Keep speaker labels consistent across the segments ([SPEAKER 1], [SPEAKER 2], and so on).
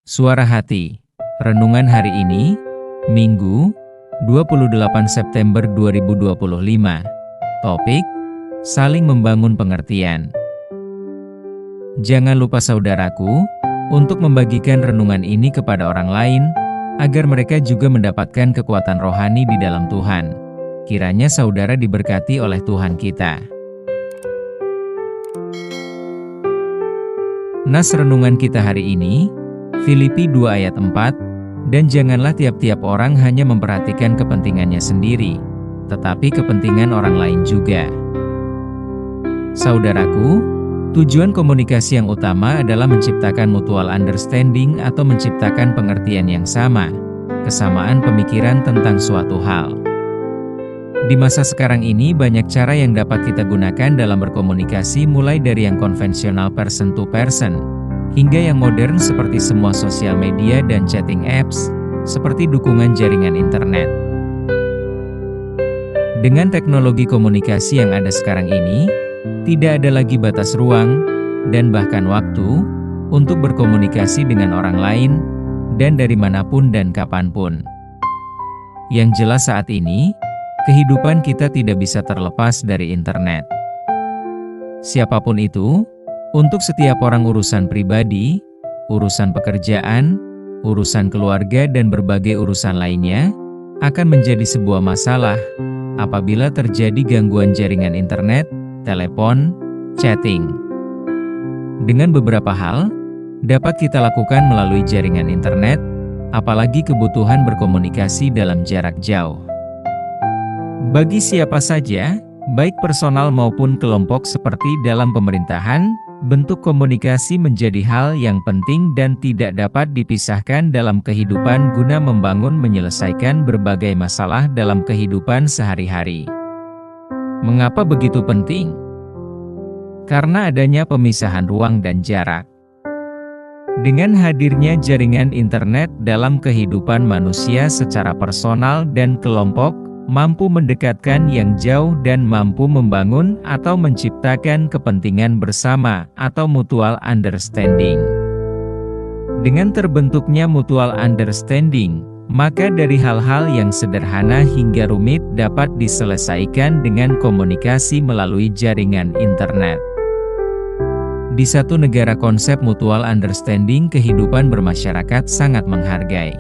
[SPEAKER 1] Suara Hati. Renungan hari ini, Minggu, 28 September 2025. Topik, saling membangun pengertian. Jangan lupa saudaraku, untuk membagikan renungan ini kepada orang lain, agar mereka juga mendapatkan kekuatan rohani di dalam Tuhan. Kiranya saudara diberkati oleh Tuhan kita. Nas renungan kita hari ini, Filipi 2 ayat 4, dan janganlah tiap-tiap orang hanya memperhatikan kepentingannya sendiri, tetapi kepentingan orang lain juga. Saudaraku, tujuan komunikasi yang utama adalah menciptakan mutual understanding atau menciptakan pengertian yang sama, kesamaan pemikiran tentang suatu hal. Di masa sekarang ini banyak cara yang dapat kita gunakan dalam berkomunikasi, mulai dari yang konvensional person to person, hingga yang modern seperti semua sosial media dan chatting apps, seperti dukungan jaringan internet. Dengan teknologi komunikasi yang ada sekarang ini, tidak ada lagi batas ruang, dan bahkan waktu, untuk berkomunikasi dengan orang lain, dan dari manapun dan kapanpun. Yang jelas saat ini, kehidupan kita tidak bisa terlepas dari internet. Siapapun itu, untuk setiap orang urusan pribadi, urusan pekerjaan, urusan keluarga dan berbagai urusan lainnya, akan menjadi sebuah masalah apabila terjadi gangguan jaringan internet, telepon, chatting. Dengan beberapa hal, dapat kita lakukan melalui jaringan internet, apalagi kebutuhan berkomunikasi dalam jarak jauh. Bagi siapa saja, baik personal maupun kelompok seperti dalam pemerintahan, bentuk komunikasi menjadi hal yang penting dan tidak dapat dipisahkan dalam kehidupan guna membangun menyelesaikan berbagai masalah dalam kehidupan sehari-hari. Mengapa begitu penting? Karena adanya pemisahan ruang dan jarak. Dengan hadirnya jaringan internet dalam kehidupan manusia secara personal dan kelompok, mampu mendekatkan yang jauh dan mampu membangun atau menciptakan kepentingan bersama atau mutual understanding. Dengan terbentuknya mutual understanding, maka dari hal-hal yang sederhana hingga rumit dapat diselesaikan dengan komunikasi melalui jaringan internet. Di satu negara konsep mutual understanding kehidupan bermasyarakat sangat menghargai.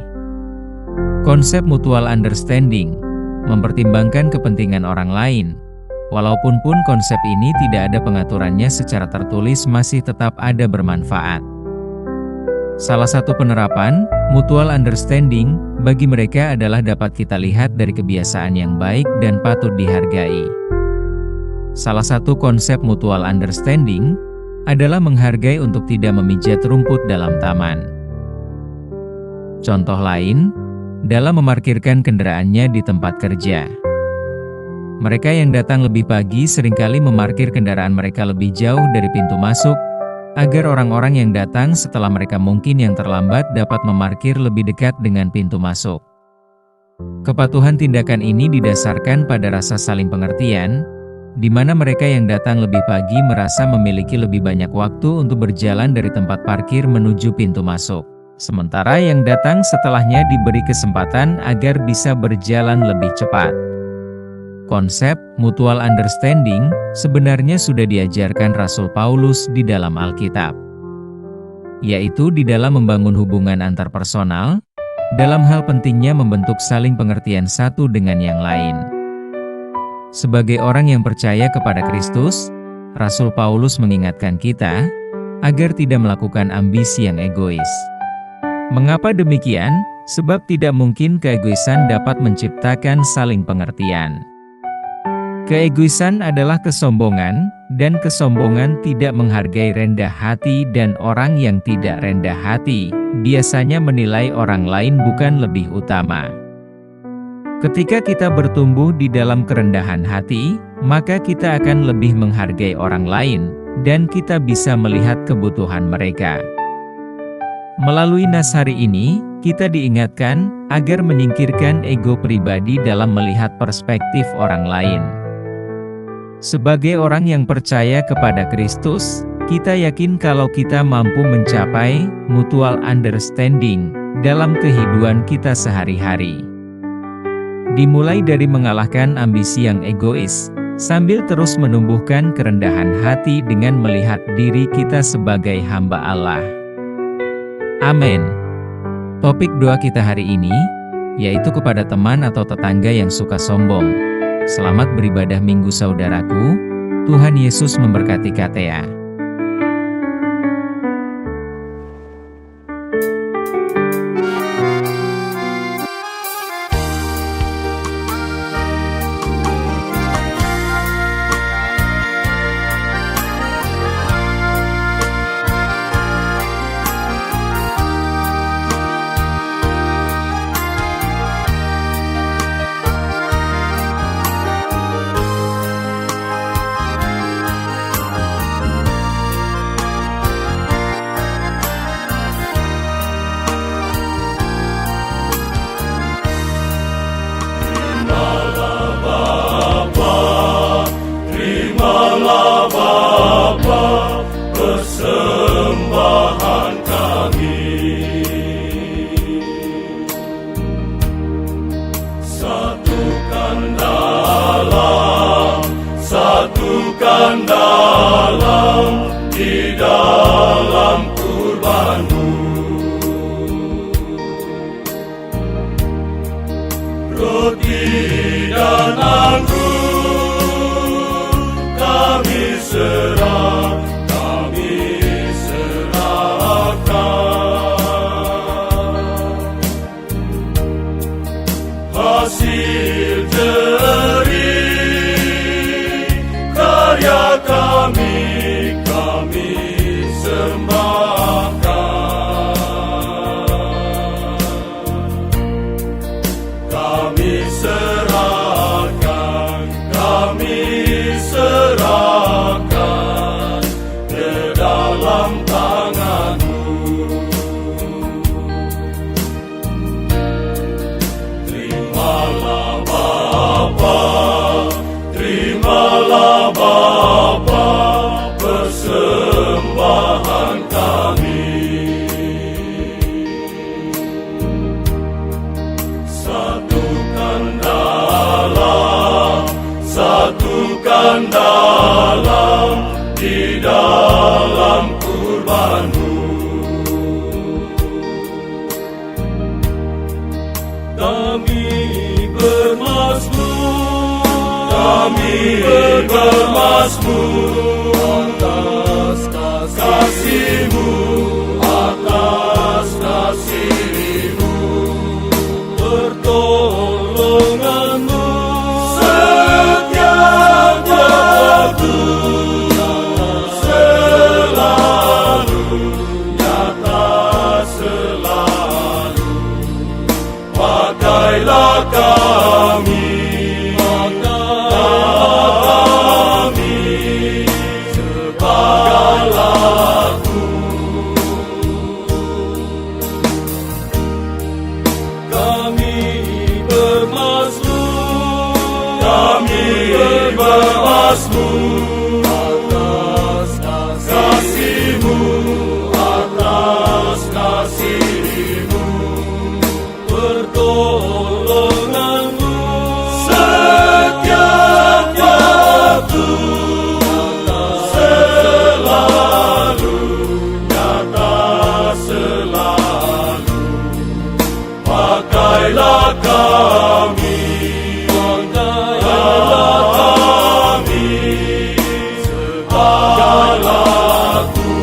[SPEAKER 1] Konsep mutual understanding mempertimbangkan kepentingan orang lain. Walaupun konsep ini tidak ada pengaturannya secara tertulis, masih tetap ada bermanfaat. Salah satu penerapan mutual understanding bagi mereka adalah dapat kita lihat dari kebiasaan yang baik dan patut dihargai. Salah satu konsep mutual understanding adalah menghargai untuk tidak memijat rumput dalam taman. Contoh lain, dalam memarkirkan kendaraannya di tempat kerja. Mereka yang datang lebih pagi seringkali memarkir kendaraan mereka lebih jauh dari pintu masuk, agar orang-orang yang datang setelah mereka mungkin yang terlambat dapat memarkir lebih dekat dengan pintu masuk. Kepatuhan tindakan ini didasarkan pada rasa saling pengertian, di mana mereka yang datang lebih pagi merasa memiliki lebih banyak waktu untuk berjalan dari tempat parkir menuju pintu masuk. Sementara yang datang setelahnya diberi kesempatan agar bisa berjalan lebih cepat. Konsep mutual understanding sebenarnya sudah diajarkan Rasul Paulus di dalam Alkitab, yaitu di dalam membangun hubungan antar personal, dalam hal pentingnya membentuk saling pengertian satu dengan yang lain. Sebagai orang yang percaya kepada Kristus, Rasul Paulus mengingatkan kita agar tidak melakukan ambisi yang egois. Mengapa demikian? Sebab tidak mungkin keegoisan dapat menciptakan saling pengertian. Keegoisan adalah kesombongan, dan kesombongan tidak menghargai rendah hati, dan orang yang tidak rendah hati biasanya menilai orang lain bukan lebih utama. Ketika kita bertumbuh di dalam kerendahan hati, maka kita akan lebih menghargai orang lain, dan kita bisa melihat kebutuhan mereka. Melalui nas hari ini, kita diingatkan agar menyingkirkan ego pribadi dalam melihat perspektif orang lain. Sebagai orang yang percaya kepada Kristus, Kita yakin kalau kita mampu mencapai mutual understanding dalam kehidupan kita sehari-hari. Dimulai dari mengalahkan ambisi yang egois, sambil terus menumbuhkan kerendahan hati dengan melihat diri kita sebagai hamba Allah. Amin. Topik doa kita hari ini, yaitu kepada teman atau tetangga yang suka sombong. Selamat beribadah Minggu saudaraku, Tuhan Yesus memberkati KTA.
[SPEAKER 2] Persembahan kami, satukan dalam di dalam kurban-Mu. Roti dan anggur kami serahkan, hasil jerih karya kami sembahkan, kami serahkan ke dalam tangan-Mu. Terimalah Bapa persembahan kami, satukan dalam di dalam kurban-Mu. Kami bermazmur atas kasih-Mu, pertolongan-Mu setiap waktu, selalu nyata, selalu pakailah kami sebagai lagu. Kami bermazmur atas kasih-Mu, pertolongan-Mu setiap waktu, selalu nyata, selalu pakailah kami sebagai lagu.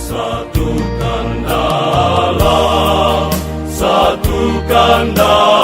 [SPEAKER 2] Satukan Allah, satukan Allah.